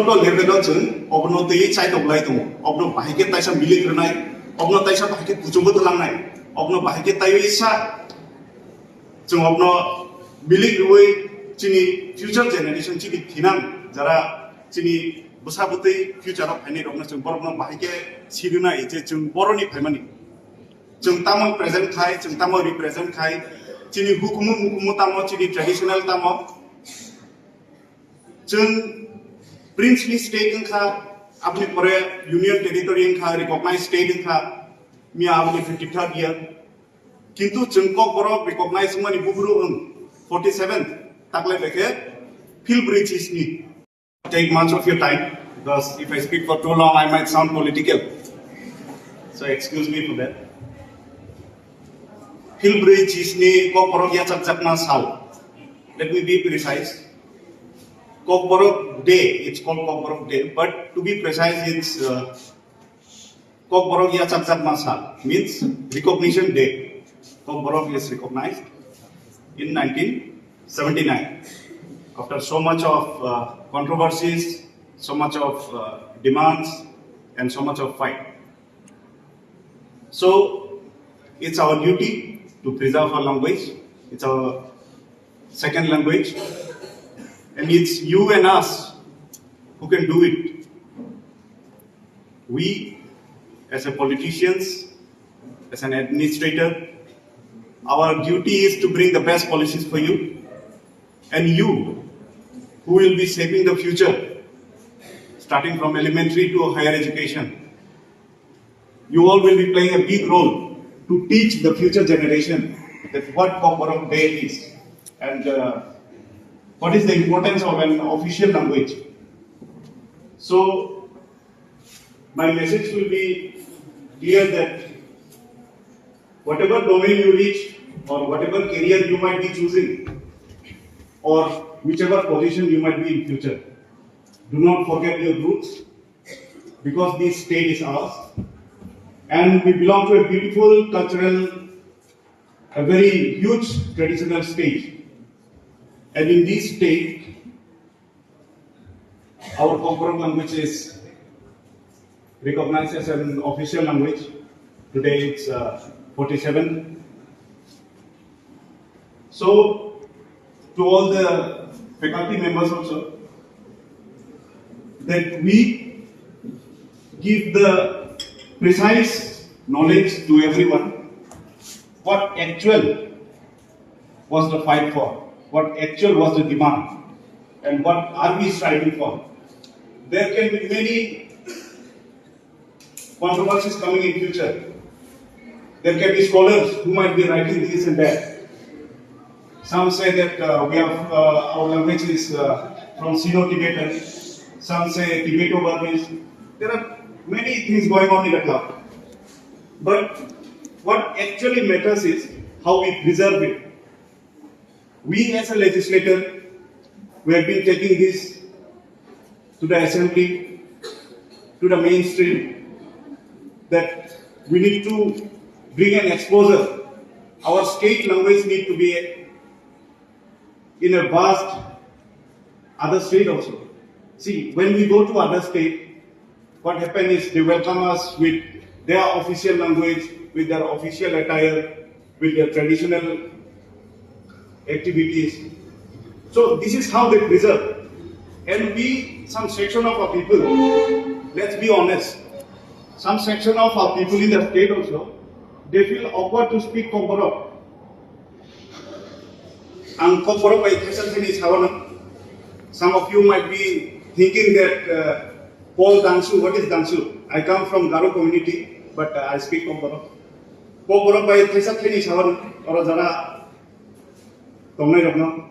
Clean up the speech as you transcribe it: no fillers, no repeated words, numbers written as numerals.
to level chung obno tei chai dok lai tung obno bahike taisa milik renai obno taisa bahike kuchumbo tulang nai obno bahike tayo isa chung obno milik ruwe chini future generation chini thinam jara chini busa butei future of any rokna chung borokno bahike siruna je chung boroni phaimani chung tamo present khai chung tamo represent khai chini hukumu tamo chini traditional tamo chung princely state ingkha apni pore union territory ingkha recognized state ingkha mi apni 53rd year kintu chung Kokborok recognized mani buguru 47 takle bekhe field bridge is need take much of your time because if I speak for too long I might sound political, so excuse me for that. Field bridge is ni Kokborok ya chak na sal. Let me be precise. Kokborok Day, it's called Kokborok Day, but to be precise, it's Kokborok ya chak masal, means recognition day. Kokborok is recognized in 1979 after so much of controversies, so much of demands, and so much of fight. So it's our duty to preserve our language. It's our second language. And it's you and us who can do it. We, as a politicians, as an administrator, our duty is to bring the best policies for you. And you, who will be shaping the future, starting from elementary to higher education, you all will be playing a big role to teach the future generation that what Kokborok Day is. And what is the importance of an official language? So, my message will be clear that whatever domain you reach or whatever career you might be choosing or whichever position you might be in future, do not forget your roots because this state is ours and we belong to a beautiful cultural, a very huge traditional state. And in this state, our Kokborok language is recognized as an official language. Today it's 47. So, to all the faculty members also, that we give the precise knowledge to everyone what actual was the fight for. What actual was the demand and what are we striving for. There can be many controversies coming in future. There can be scholars who might be writing this and that. Some say that our language is from Sino-Tibetan. Some say Tibeto-Burmese. There are many things going on in the club. But what actually matters is how we preserve it. We as a legislator, we have been taking this to the assembly, to the mainstream, that we need to bring an exposure. Our state language need to be in a vast other state also. See, when we go to other state, what happens is they welcome us with their official language, with their official attire, with their traditional activities. So this is how they preserve. And we, some section of our people, let's be honest, some section of our people in the state also, they feel awkward to speak Kokborok. And Kokborok by Thani is Hawana. Some of you might be thinking that Paul Dansu, what is Dansu? I come from Garo community, but I speak Kokborok. Kokborok by Thani is Hawana, or Zara. Don't know.